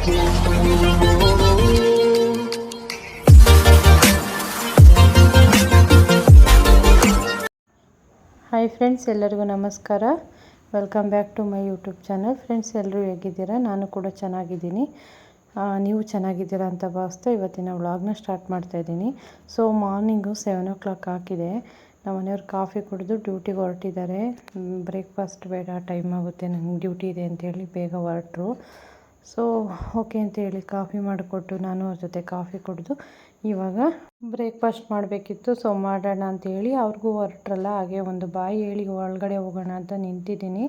Hi friends, ಎಲ್ಲರಿಗೂ ನಮಸ್ಕಾರ. Welcome back to my YouTube channel. Friends, ಎಲ್ಲರೂ ಹೇಗಿದ್ದೀರಾ? ನಾನು ಕೂಡ ಚೆನ್ನಾಗಿದ್ದೀನಿ. ನೀವು ಚೆನ್ನಾಗಿದ್ದೀರಾ ಅಂತ ಭಾವಿಸ್ತಾ ಇವತ್ತಿನ ವ್ಲಾಗ್ನ ಸ್ಟಾರ್ಟ್ ಮಾಡ್ತಾಯಿದ್ದೀನಿ. ಸೊ ಮಾರ್ನಿಂಗು 7 o'clock ಆಗಿದೆ. ನಮ್ಮ ಮನೆಯವ್ರು ಕಾಫಿ ಕುಡಿದು ಡ್ಯೂಟಿಗೆ ಹೊರಟಿದ್ದಾರೆ. ಬ್ರೇಕ್ಫಾಸ್ಟ್ ಬೇಡ, ಟೈಮ್ ಆಗುತ್ತೆ, ನಂಗೆ ಡ್ಯೂಟಿ ಇದೆ ಅಂತೇಳಿ ಬೇಗ ಹೊರಟರು. ಸೊ ಓಕೆ ಅಂತೇಳಿ ಕಾಫಿ ಮಾಡಿಕೊಟ್ಟು ನಾನು ಅವ್ರ ಜೊತೆ ಕಾಫಿ ಕುಡಿದು ಇವಾಗ ಬ್ರೇಕ್ಫಾಸ್ಟ್ ಮಾಡಬೇಕಿತ್ತು. ಸೊ ಮಾಡೋಣ ಅಂತೇಳಿ ಅವ್ರಿಗೂ ಹೊರಟ್ರಲ್ಲ, ಹಾಗೆ ಒಂದು ಬಾಯಿ ಹೇಳಿ ಒಳಗಡೆ ಹೋಗೋಣ ಅಂತ ನಿಂತಿದ್ದೀನಿ.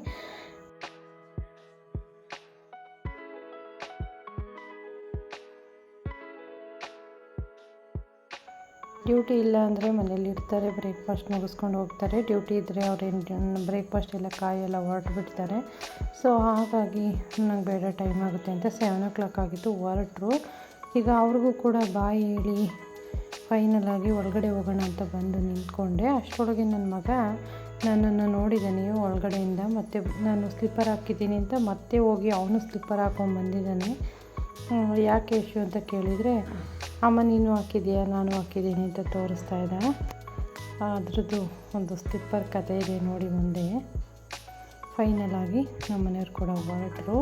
ಡ್ಯೂಟಿ ಇಲ್ಲ ಅಂದರೆ ಮನೇಲಿ ಇರ್ತಾರೆ, ಬ್ರೇಕ್ಫಾಸ್ಟ್ ಮುಗಿಸ್ಕೊಂಡು ಹೋಗ್ತಾರೆ. ಡ್ಯೂಟಿ ಇದ್ದರೆ ಅವ್ರೇನು ಬ್ರೇಕ್ಫಾಸ್ಟ್ ಎಲ್ಲ ಕಾಯೆಲ್ಲ ಹೊರಟು ಬಿಡ್ತಾರೆ. ಸೊ ಹಾಗಾಗಿ ನಂಗೆ ಬೇಡ, ಟೈಮ್ ಆಗುತ್ತೆ ಅಂತ 7 o'clock ಆಗಿತ್ತು, ಹೊರಟರು. ಈಗ ಅವ್ರಿಗೂ ಕೂಡ ಬಾಯಿ ಹೇಳಿ ಫೈನಲ್ ಆಗಿ ಒಳಗಡೆ ಹೋಗೋಣ ಅಂತ ಬಂದು ನಿಂತ್ಕೊಂಡೆ. ಅಷ್ಟರೊಳಗೆ ನನ್ನ ಮಗ ನನ್ನನ್ನು ನೋಡಿದ್ದಾನೆ ಒಳಗಡೆಯಿಂದ. ಮತ್ತು ನಾನು ಸ್ಲಿಪ್ಪರ್ ಹಾಕಿದ್ದೀನಿ ಅಂತ ಮತ್ತೆ ಹೋಗಿ ಅವನು ಸ್ಲಿಪ್ಪರ್ ಹಾಕ್ಕೊಂಡು ಬಂದಿದ್ದಾನೆ. ಯಾಕೆ ಯಶು ಅಂತ ಕೇಳಿದರೆ, ಅಮ್ಮ ನೀನು ಹಾಕಿದ್ದೀಯಾ, ನಾನು ಹಾಕಿದ್ದೀನಿ ಅಂತ ತೋರಿಸ್ತಾ ಇದ್ದ. ಅದ್ರದ್ದು ಒಂದು ಸ್ಲಿಪ್ಪರ್ ಕಥೆ ಇದೆ ನೋಡಿ ಮುಂದೆ. ಫೈನಲ್ ಆಗಿ ನಮ್ಮ ಮನೆಯವ್ರು ಕೂಡ ಹೊರಟರು.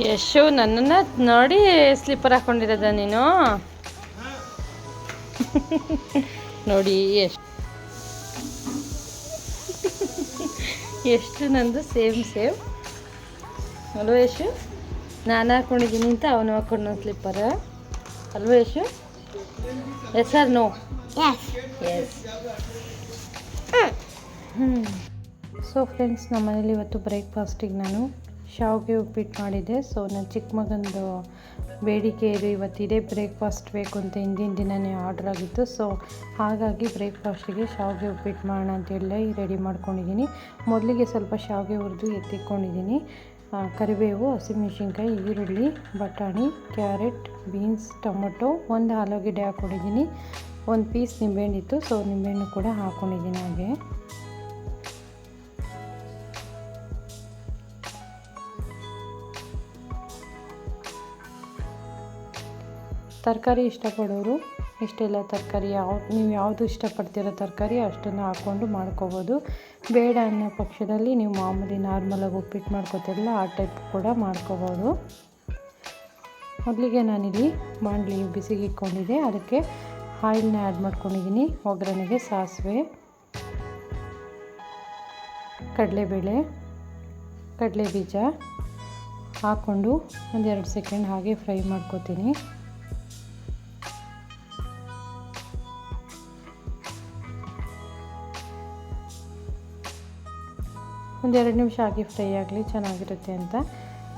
ಯಶು ನನ್ನನ್ನು ನೋಡಿ ಸ್ಲಿಪ್ಪರ್ ಹಾಕ್ಕೊಂಡಿರೋದ ನೀನು? ನೋಡಿ ಎಷ್ಟು ನಂದು ಸೇಮ್ ಅಲ್ವ ಯಶು? ನಾನು ಹಾಕ್ಕೊಂಡಿದ್ದೀನಿ ಅಂತ ಅವನು ಹಾಕ್ಕೊಂಡು ಸ್ಲಿಪ್ಪರ ಅಲ್ವ Yashu? Yes or no? Yes. So friends, ನಮ್ಮ ಮನೇಲಿ ಇವತ್ತು ಬ್ರೇಕ್ಫಾಸ್ಟಿಗೆ ನಾನು ಶಾವಿಗೆ ಉಪ್ಪಿಟ್ಟು ಮಾಡಿದ್ದೆ. ಸೊ ನನ್ನ ಚಿಕ್ಕ ಮಗಂದು ಬೇಡಿಕೆ ಇದು, ಇವತ್ತಿದೆ ಬ್ರೇಕ್ಫಾಸ್ಟ್ ಬೇಕು ಅಂತ ಹಿಂದಿನ ದಿನವೇ ಆರ್ಡ್ರ್ ಆಗಿತ್ತು. ಸೊ ಹಾಗಾಗಿ ಬ್ರೇಕ್ಫಾಸ್ಟಿಗೆ ಶಾವಿಗೆ ಉಪ್ಪಿಟ್ಟು ಮಾಡೋಣ ಅಂತೇಳಿ ರೆಡಿ ಮಾಡ್ಕೊಂಡಿದ್ದೀನಿ. ಮೊದಲಿಗೆ ಸ್ವಲ್ಪ ಶಾವಿಗೆ ಹುರಿದು ಎತ್ತಿಕೊಂಡಿದ್ದೀನಿ. ಕರಿಬೇವು, ಹಸಿಮೆಣಸಿನ್ಕಾಯಿ, ಈರುಳ್ಳಿ, ಬಟಾಣಿ, ಕ್ಯಾರೆಟ್, ಬೀನ್ಸ್, ಟೊಮೊಟೊ, ಒಂದು ಆಲೂಗಡ್ಡೆ ಹಾಕ್ಕೊಂಡಿದ್ದೀನಿ. ಒಂದು ಪೀಸ್ ನಿಂಬೆಹಣ್ಣು ಇತ್ತು, ಸೊ ನಿಂಬೆಹಣ್ಣು ಕೂಡ ಹಾಕ್ಕೊಂಡಿದ್ದೀನಿ. ಹಾಗೆ ತರಕಾರಿ ಇಷ್ಟಪಡೋರು ಇಷ್ಟೆಲ್ಲ ತರಕಾರಿ ನೀವು ಯಾವುದು ಇಷ್ಟಪಡ್ತಿರೋ ತರಕಾರಿ ಅಷ್ಟನ್ನು ಹಾಕ್ಕೊಂಡು ಮಾಡ್ಕೋಬೋದು. ಬೇಡ ಅನ್ನೋ ಪಕ್ಷದಲ್ಲಿ ನೀವು ಮಾಮೂಲಿ ನಾರ್ಮಲಾಗಿ ಉಪ್ಪಿಟ್ಟು ಮಾಡ್ಕೋತಿರಲ್ಲ, ಆ ಟೈಪ್ ಕೂಡ ಮಾಡ್ಕೋಬೋದು. ಮೊದಲಿಗೆ ನಾನಿಲ್ಲಿ ಬಾಣಲಿ ಬಿಸಿಗೆ ಇಟ್ಕೊಂಡಿದ್ದೆ, ಅದಕ್ಕೆ ಆಯಿಲ್ನ ಆ್ಯಡ್ ಮಾಡ್ಕೊಂಡಿದ್ದೀನಿ. ಒಗ್ಗರಣೆಗೆ ಸಾಸಿವೆ, ಕಡಲೆಬೇಳೆ, ಕಡಲೆ ಬೀಜ ಹಾಕ್ಕೊಂಡು 1-2 ಸೆಕೆಂಡ್ ಹಾಗೆ ಫ್ರೈ ಮಾಡ್ಕೋತೀನಿ. ಒಂದು 2 ನಿಮಿಷ ಹಾಗೆ ಫ್ರೈ ಆಗಲಿ, ಚೆನ್ನಾಗಿರುತ್ತೆ ಅಂತ.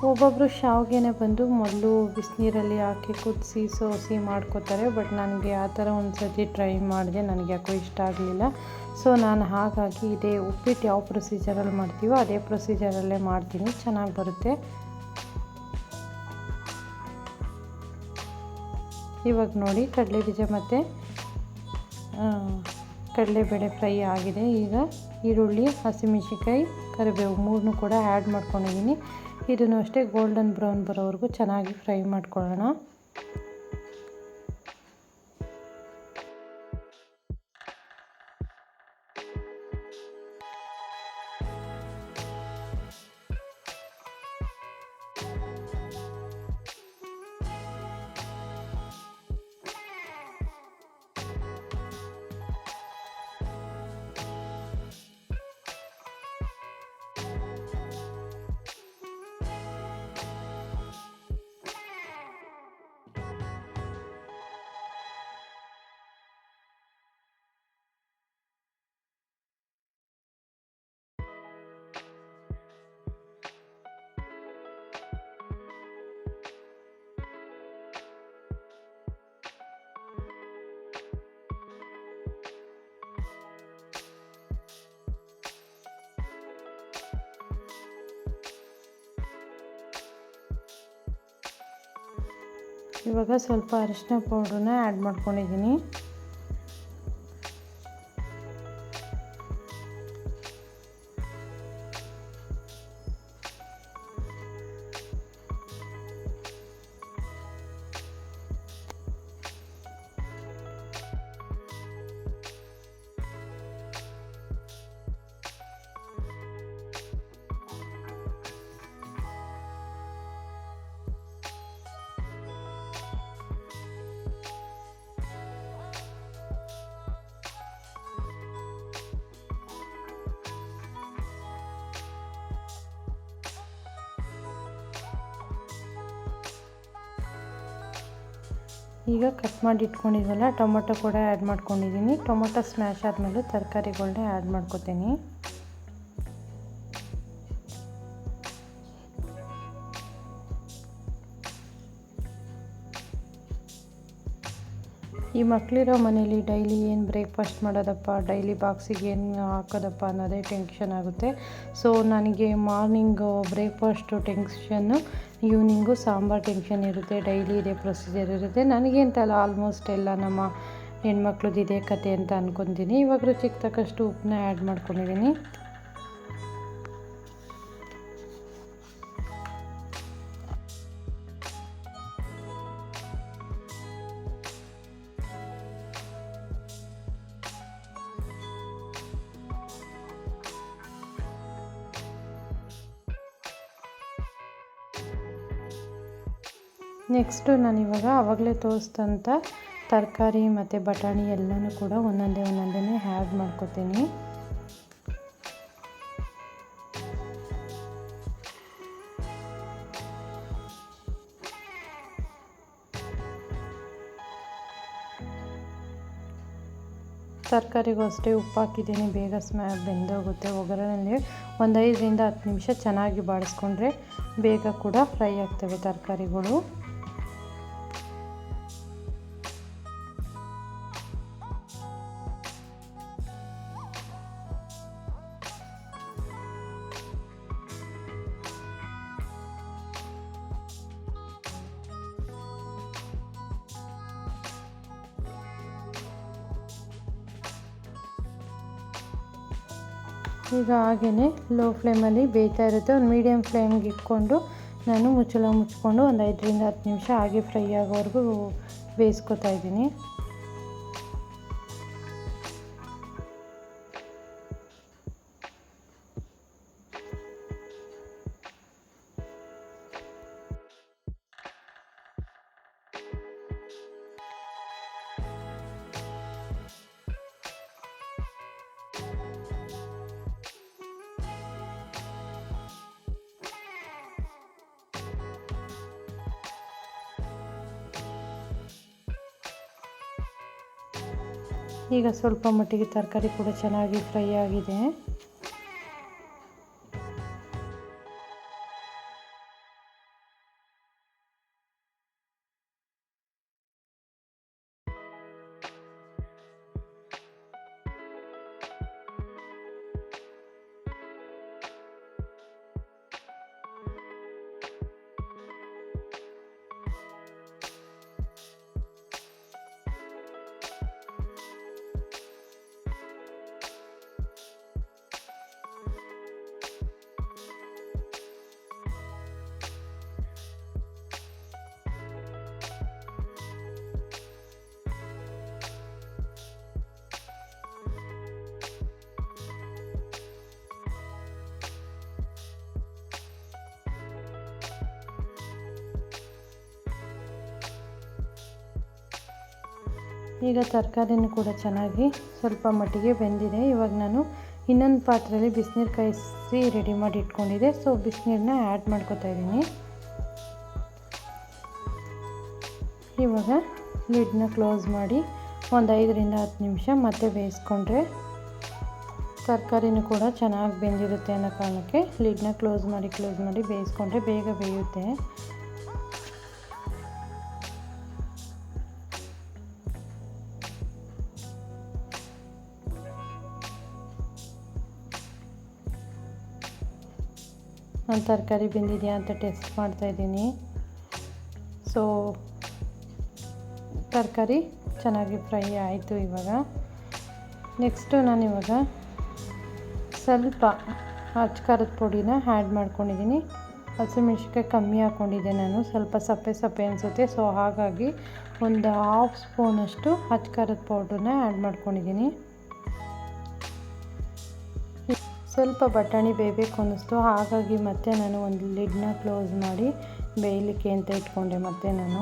ಒಬ್ಬೊಬ್ಬರು ಶಾವಿಗೆನೇ ಬಂದು ಮೊದಲು ಬಿಸಿನೀರಲ್ಲಿ ಹಾಕಿ ಕುದಿಸಿ ಸೋಸಿ ಮಾಡ್ಕೋತಾರೆ. ಬಟ್ ನನಗೆ ಆ ಥರ ಒಂದು ಸರ್ತಿ ಟ್ರೈ ಮಾಡಿದೆ, ನನಗೆ ಯಾಕೋ ಇಷ್ಟ ಆಗಲಿಲ್ಲ. ಸೊ ನಾನು ಹಾಗಾಗಿ ಇದೇ ಉಪ್ಪಿಟ್ಟು ಯಾವ ಪ್ರೊಸೀಜರಲ್ಲಿ ಮಾಡ್ತೀವೋ ಅದೇ ಪ್ರೊಸೀಜರಲ್ಲೇ ಮಾಡ್ತೀನಿ, ಚೆನ್ನಾಗಿ ಬರುತ್ತೆ. ಇವಾಗ ನೋಡಿ ಕಡಲೆ ಬೀಜ ಮತ್ತು ಕಡಲೆಬೇಳೆ ಫ್ರೈ ಆಗಿದೆ. ಈಗ ಈರುಳ್ಳಿ, ಹಸಿಮೆಣಸಿನ್ಕಾಯಿ, ಕರಿಬೇವು 3 ಕೂಡ ಆ್ಯಡ್ ಮಾಡ್ಕೊಂಡಿದ್ದೀನಿ. ಇದನ್ನು ಅಷ್ಟೇ ಗೋಲ್ಡನ್ ಬ್ರೌನ್ ಬರೋವರೆಗೂ ಚೆನ್ನಾಗಿ ಫ್ರೈ ಮಾಡ್ಕೊಳ್ಳೋಣ. ಇವಾಗ ಸ್ವಲ್ಪ ಅರಿಶಿನ ಪೌಡ್ರನ್ನ ಆ್ಯಡ್ ಮಾಡ್ಕೊಂಡಿದ್ದೀನಿ. ಈಗ ಕಟ್ ಮಾಡಿ ಇಟ್ಕೊಂಡಿದ್ವಲ್ಲ ಟೊಮೊಟೊ ಕೂಡ ಆ್ಯಡ್ ಮಾಡ್ಕೊಂಡಿದ್ದೀನಿ. ಟೊಮೊಟೊ ಸ್ಮ್ಯಾಶ್ ಆದಮೇಲೆ ತರಕಾರಿಗಳನ್ನ ಆ್ಯಡ್ ಮಾಡ್ಕೊತೀನಿ. ಈ ಮಕ್ಕಳಿರೋ ಮನೇಲಿ ಡೈಲಿ ಏನು ಬ್ರೇಕ್ಫಾಸ್ಟ್ ಮಾಡೋದಪ್ಪ, ಡೈಲಿ ಬಾಕ್ಸಿಗೆ ಏನು ಹಾಕೋದಪ್ಪ ಅನ್ನೋದೇ ಟೆನ್ಷನ್ ಆಗುತ್ತೆ. ಸೊ ನನಗೆ ಮಾರ್ನಿಂಗು ಬ್ರೇಕ್ಫಾಸ್ಟು ಟೆನ್ಷನ್ನು, ಈವ್ನಿಂಗು ಸಾಂಬಾರು ಟೆನ್ಷನ್ ಇರುತ್ತೆ. ಡೈಲಿ ಇದೇ ಪ್ರೊಸೀಜರ್ ಇರುತ್ತೆ. ನನಗೆ ಅಂತಲ್ಲ, ಆಲ್ಮೋಸ್ಟ್ ಎಲ್ಲ ನಮ್ಮ ಹೆಣ್ಮಕ್ಳದ್ದು ಇದೇ ಕತೆ ಅಂತ ಅಂದ್ಕೊತೀನಿ. ಇವಾಗ ರುಚಿಗೆ ತಕ್ಕಷ್ಟು ಉಪ್ಪನ್ನ ಆ್ಯಡ್ ಮಾಡ್ಕೊಂಡಿದ್ದೀನಿ. ನೆಕ್ಸ್ಟು ನಾನಿವಾಗ ಆವಾಗಲೇ ತೋರಿಸಿದಂಥ ತರಕಾರಿ ಮತ್ತು ಬಟಾಣಿ ಎಲ್ಲನೂ ಕೂಡ ಒಂದೊಂದೇ ಆ್ಯಡ್ ಮಾಡ್ಕೊತೀನಿ. ತರಕಾರಿಗೂ ಅಷ್ಟೇ ಉಪ್ಪು ಹಾಕಿದ್ದೀನಿ, ಬೇಗ ಬೆಂದೋಗುತ್ತೆ. ಒಗ್ಗರಣೆಯಲ್ಲಿ ಒಂದು 5ರಿಂದ 10 ನಿಮಿಷ ಚೆನ್ನಾಗಿ ಬಾಡಿಸ್ಕೊಂಡ್ರೆ ಬೇಗ ಕೂಡ ಫ್ರೈ ಆಗ್ತವೆ ತರಕಾರಿಗಳು. ಈಗ ಹಾಗೆಯೇ ಲೋ ಫ್ಲೇಮಲ್ಲಿ ಬೇಯ್ತಾ ಇರುತ್ತೆ. ಒಂದು ಮೀಡಿಯಮ್ ಫ್ಲೇಮ್ಗೆ ಇಟ್ಕೊಂಡು ನಾನು ಮುಚ್ಚಿಕೊಂಡು ಒಂದು 5ರಿಂದ 10 ನಿಮಿಷ ಹಾಗೆ ಫ್ರೈ ಆಗೋವರೆಗೂ ಬೇಯಿಸ್ಕೊತಾ ಇದ್ದೀನಿ. ಈಗ ಸ್ವಲ್ಪ ಮಟ್ಟಿಗೆ ತರಕಾರಿ ಕೂಡ ಚೆನ್ನಾಗಿ ಫ್ರೈ ಆಗಿದೆ. ಈಗ ತರಕಾರಿನೂ ಕೂಡ ಚೆನ್ನಾಗಿ ಸ್ವಲ್ಪ ಮಟ್ಟಿಗೆ ಬೆಂದಿದೆ. ಇವಾಗ ನಾನು ಇನ್ನೊಂದು ಪಾತ್ರೆಯಲ್ಲಿ ಬಿಸಿನೀರು ಕಾಯಿಸಿ ರೆಡಿ ಮಾಡಿ ಇಟ್ಕೊಂಡಿದ್ದೆ. ಸೊ ಬಿಸಿನೀರನ್ನ ಆ್ಯಡ್ ಮಾಡ್ಕೊತಾ ಇದ್ದೀನಿ. ಇವಾಗ ಲಿಡ್ನ ಕ್ಲೋಸ್ ಮಾಡಿ ಒಂದು 5ರಿಂದ 10 ನಿಮಿಷ ಮತ್ತೆ ಬೇಯಿಸ್ಕೊಂಡ್ರೆ ತರಕಾರಿನೂ ಕೂಡ ಚೆನ್ನಾಗಿ ಬೆಂದಿರುತ್ತೆ ಅನ್ನೋ ಕಾರಣಕ್ಕೆ ಲಿಡ್ನ ಕ್ಲೋಸ್ ಮಾಡಿ ಬೇಯಿಸ್ಕೊಂಡ್ರೆ ಬೇಗ ಬೇಯುತ್ತೆ. ನಾನು ತರಕಾರಿ ಬೆಂದಿದೆಯಾ ಅಂತ ಟೆಸ್ಟ್ ಮಾಡ್ತಾಯಿದ್ದೀನಿ. ಸೊ ತರಕಾರಿ ಚೆನ್ನಾಗಿ ಫ್ರೈ ಆಯಿತು. ಇವಾಗ ನೆಕ್ಸ್ಟು ನಾನಿವಾಗ ಸ್ವಲ್ಪ ಅಚ್ಕಾರದ ಪುಡಿನ ಆ್ಯಡ್ ಮಾಡ್ಕೊಂಡಿದ್ದೀನಿ. ಹಸಿಮೆಣ್ಸಿನ್ಕಾಯಿ ಕಮ್ಮಿ ಹಾಕ್ಕೊಂಡಿದ್ದೆ ನಾನು, ಸ್ವಲ್ಪ ಸಪ್ಪೆ ಅನಿಸುತ್ತೆ. ಸೊ ಹಾಗಾಗಿ ಒಂದು 1/2 ಸ್ಪೂನಷ್ಟು ಅಚ್ಕಾರದ ಪೌಡ್ರನ್ನ ಆ್ಯಡ್ ಮಾಡ್ಕೊಂಡಿದ್ದೀನಿ. ಸ್ವಲ್ಪ ಬಟಾಣಿ ಬೇಯಬೇಕು ಅನ್ನಿಸ್ತು, ಹಾಗಾಗಿ ಮತ್ತೆ ನಾನು ಒಂದು ಲಿಡ್ನ ಕ್ಲೋಸ್ ಮಾಡಿ ಬೇಯಲಿಕ್ಕೆ ಅಂತ ಇಟ್ಕೊಂಡೆ ಮತ್ತೆ ನಾನು.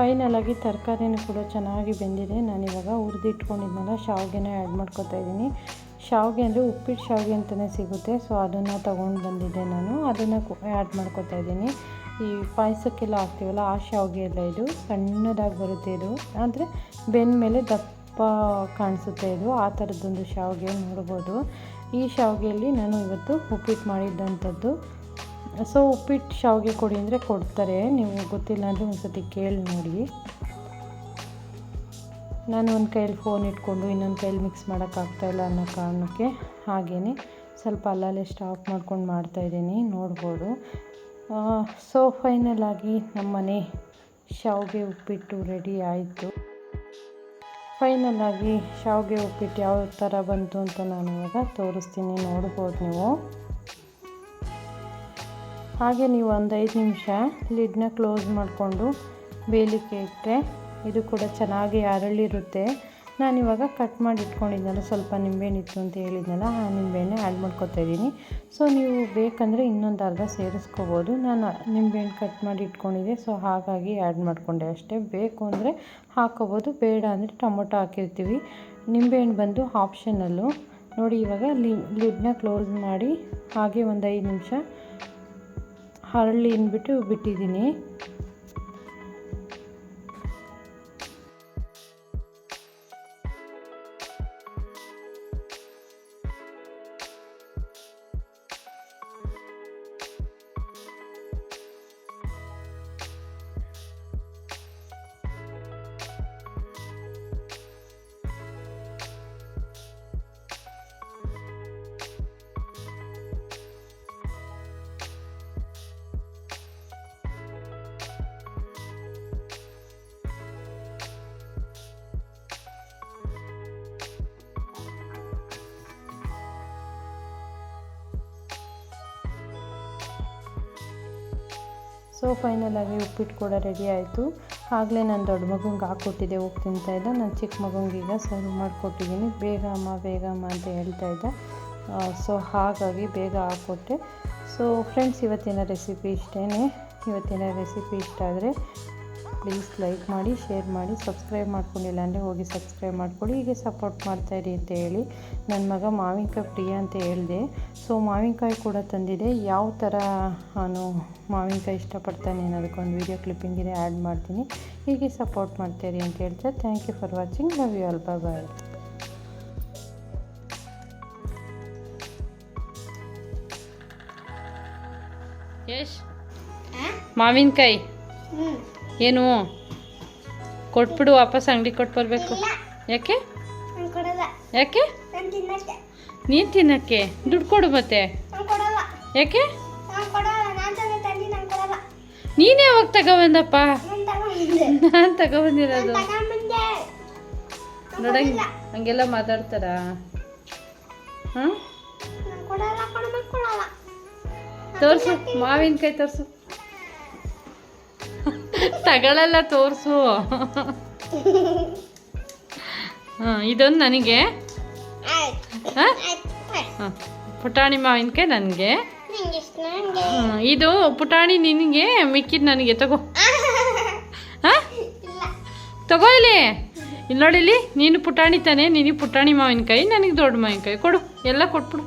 ಫೈನಲಾಗಿ ತರಕಾರಿನೂ ಕೂಡ ಚೆನ್ನಾಗಿ ಬೆಂದಿದೆ. ನಾನಿವಾಗ ಹುರಿದಿಟ್ಕೊಂಡಿದ್ನಲ್ಲ ಶಾವಿಗೆನ ಆ್ಯಡ್ ಮಾಡ್ಕೊತಾ ಇದ್ದೀನಿ. ಶಾವಿಗೆ ಅಂದರೆ ಉಪ್ಪಿಟ್ಟು ಶಾವಿಗೆ ಅಂತಲೇ ಸಿಗುತ್ತೆ. ಸೊ ಅದನ್ನು ತೊಗೊಂಡು ಬಂದಿದ್ದೆ ನಾನು, ಅದನ್ನು ಆ್ಯಡ್ ಮಾಡ್ಕೊತಾ ಇದ್ದೀನಿ. ಈ ಪಾಯಸಕ್ಕೆಲ್ಲ ಹಾಕ್ತೀವಲ್ಲ ಆ ಶಾವಿಗೆ ಎಲ್ಲ ಇದು ಸಣ್ಣದಾಗಿ ಬರುತ್ತೆ. ಇದು ಅಂದರೆ ಬೆಂದ ಮೇಲೆ ದಪ್ಪ ಕಾಣಿಸುತ್ತೆ. ಇದು ಆ ಥರದ್ದೊಂದು ಶಾವಿಗೆ ನೋಡ್ಬೋದು. ಈ ಶಾವಿಗೆಯಲ್ಲಿ ನಾನು ಇವತ್ತು ಉಪ್ಪಿಟ್ಟು ಮಾಡಿದ್ದಂಥದ್ದು. ಸೊ ಉಪ್ಪಿಟ್ಟು ಶಾವಿಗೆ ಕೊಡಿ ಅಂದರೆ ಕೊಡ್ತಾರೆ, ನೀವು ಗೊತ್ತಿಲ್ಲ ಅಂದರೆ ಒಂದು ಸತಿ ಕೇಳಿ ನೋಡಿ. ನಾನು ಒಂದು ಕೈಯಲ್ಲಿ ಫೋನ್ ಇಟ್ಕೊಂಡು ಇನ್ನೊಂದು ಕೈಯಲ್ಲಿ ಮಿಕ್ಸ್ ಮಾಡೋಕ್ಕಾಗ್ತಾಯಿಲ್ಲ ಅನ್ನೋ ಕಾರಣಕ್ಕೆ ಹಾಗೆಯೇ ಸ್ವಲ್ಪ ಅಲ್ಲಲ್ಲೇ ಸ್ಟಾಪ್ ಮಾಡ್ಕೊಂಡು ಮಾಡ್ತಾಯಿದ್ದೀನಿ, ನೋಡ್ಬೋದು. ಸೊ ಫೈನಲಾಗಿ ನಮ್ಮನೆ ಶಾವಿಗೆ ಉಪ್ಪಿಟ್ಟು ರೆಡಿ ಆಯಿತು. ಫೈನಲಾಗಿ ಶಾವಿಗೆ ಉಪ್ಪಿಟ್ಟು ಯಾವ ಥರ ಬಂತು ಅಂತ ನಾನು ಇವಾಗ ತೋರಿಸ್ತೀನಿ, ನೋಡ್ಬೋದು ನೀವು. ಹಾಗೆ ನೀವು ಒಂದು 5 ನಿಮಿಷ ಲಿಡ್ನ ಕ್ಲೋಸ್ ಮಾಡಿಕೊಂಡು ಬೇಯಲಿಕ್ಕೆ ಇಟ್ಟರೆ ಇದು ಕೂಡ ಚೆನ್ನಾಗಿ ಅರಳಿರುತ್ತೆ. ನಾನಿವಾಗ ಕಟ್ ಮಾಡಿ ಇಟ್ಕೊಂಡಿದ್ದೆನಲ್ಲ, ಸ್ವಲ್ಪ ನಿಂಬೆಹಣ್ಣು ಇತ್ತು ಅಂತ ಹೇಳಿದ್ನಲ್ಲ, ಆ ನಿಂಬೆಹಣ್ಣೆ ಆ್ಯಡ್ ಮಾಡ್ಕೊತಾ ಇದ್ದೀನಿ. ಸೊ ನೀವು ಬೇಕಂದರೆ ಇನ್ನೊಂದು ಅರ್ಧ ಸೇರಿಸ್ಕೋಬೋದು. ನಾನು ನಿಂಬೆಹಣ್ಣು ಕಟ್ ಮಾಡಿ ಇಟ್ಕೊಂಡಿದ್ದೆ, ಸೊ ಹಾಗಾಗಿ ಆ್ಯಡ್ ಮಾಡಿಕೊಂಡೆ ಅಷ್ಟೇ. ಬೇಕು ಅಂದರೆ ಹಾಕೋಬೋದು, ಬೇಡ ಅಂದರೆ ಟೊಮೊಟೊ ಹಾಕಿರ್ತೀವಿ. ನಿಂಬೆಹಣ್ಣು ಬಂದು ಆಪ್ಷನಲ್ಲು ನೋಡಿ. ಇವಾಗ ಲಿಡ್ನ ಕ್ಲೋಸ್ ಮಾಡಿ ಹಾಗೆ ಒಂದು 5 ನಿಮಿಷ ಹರಳಿ ಅಂದ್ಬಿಟ್ಟು ಬಿಟ್ಟಿದ್ದೀನಿ. ಸೊ ಫೈನಲಾಗಿ ಉಪ್ಪಿಟ್ಟು ಕೂಡ ರೆಡಿ ಆಯಿತು. ಆಗಲೇ ನಾನು ದೊಡ್ಡ ಮಗುಂಗೆ ಹಾಕ್ಕೊಟ್ಟಿದ್ದೆ, ಹೋಗಿ ತಿಂತಾಯಿದ್ದ. ನಾನು ಚಿಕ್ಕ ಮಗುಂಗೀಗ ಸರ್ವ್ ಮಾಡಿಕೊಟ್ಟಿದ್ದೀನಿ. ಬೇಗ ಅಮ್ಮ ಅಂತ ಹೇಳ್ತಾಯಿದ್ದ. ಸೊ ಹಾಗಾಗಿ ಬೇಗ ಹಾಕ್ಕೊಟ್ಟೆ. ಸೊ ಫ್ರೆಂಡ್ಸ್, ಇವತ್ತಿನ ರೆಸಿಪಿ ಇಷ್ಟೇ. ಇವತ್ತಿನ ರೆಸಿಪಿ ಇಷ್ಟ ಆದರೆ ಪ್ಲೀಸ್ ಲೈಕ್ ಮಾಡಿ, ಶೇರ್ ಮಾಡಿ, ಸಬ್ಸ್ಕ್ರೈಬ್ ಮಾಡ್ಕೊಂಡಿಲ್ಲ ಅಂದರೆ ಹೋಗಿ ಸಬ್ಸ್ಕ್ರೈಬ್ ಮಾಡ್ಕೊಳ್ಳಿ. ಹೀಗೆ ಸಪೋರ್ಟ್ ಮಾಡ್ತಾಯಿರಿ ಅಂತ ಹೇಳಿ ನನ್ನ ಮಗ ಮಾವಿನಕಾಯಿ ಪ್ರಿಯ ಅಂತ ಹೇಳಿದೆ. ಸೊ ಮಾವಿನಕಾಯಿ ಕೂಡ ತಂದಿದೆ. ಯಾವ ಥರ ನಾನು ಮಾವಿನಕಾಯಿ ಇಷ್ಟಪಡ್ತಾನೆ ಅನ್ನೋದಕ್ಕೊಂದು ವೀಡಿಯೋ ಕ್ಲಿಪ್ಪಿಂಗ್ ಇದೆ, ಆ್ಯಡ್ ಮಾಡ್ತೀನಿ. ಹೀಗೆ ಸಪೋರ್ಟ್ ಮಾಡ್ತಾಯಿರಿ ಅಂತ ಹೇಳ್ತಾ thank you for watching. Love you all. Bye. Yash, ಮಾವಿನಕಾಯಿ ಏನು ಕೊಟ್ಬಿಡು, ವಾಪಸ್ ಅಂಗಡಿ ಕೊಟ್ಟು ಬರಬೇಕು. ಯಾಕೆ ಯಾಕೆ ನೀನು ತಿನ್ನಕ್ಕೆ ದುಡ್ಡು ಕೊಡು. ಮತ್ತೆ ಯಾಕೆ ನೀನೇ ಯಾವಾಗ ತಗೊಬಂದಪ್ಪ? ನಾನು ತಗೊಬಂದಿರೋದು. ನೋಡಂಗ ಹಂಗೆಲ್ಲ ಮಾತಾಡ್ತಾರ? ಹಾಂ, ತೋರಿಸು ಮಾವಿನಕಾಯಿ, ತೋರಿಸು. ತಗೊಳ್ಳಲ್ಲ, ತೋರಿಸು. ಹಾಂ, ಇದೊಂದು ನನಗೆ. ಹಾಂ, ಪುಟಾಣಿ ಮಾವಿನಕಾಯಿ ನನಗೆ. ಇದು ಪುಟಾಣಿ ನಿನಗೆ, ಮಿಕ್ಕಿದ್ದು ನನಗೆ. ತಗೋ. ಹಾಂ, ತಗೋ. ಇಲ್ಲಿ ನೋಡಿಲಿ, ನೀನು ಪುಟಾಣಿ ತಾನೆ, ನಿನಗೆ ಪುಟಾಣಿ ಮಾವಿನಕಾಯಿ, ನನಗೆ ದೊಡ್ಡ ಮಾವಿನಕಾಯಿ. ಕೊಡು, ಎಲ್ಲ ಕೊಟ್ಬಿಡು.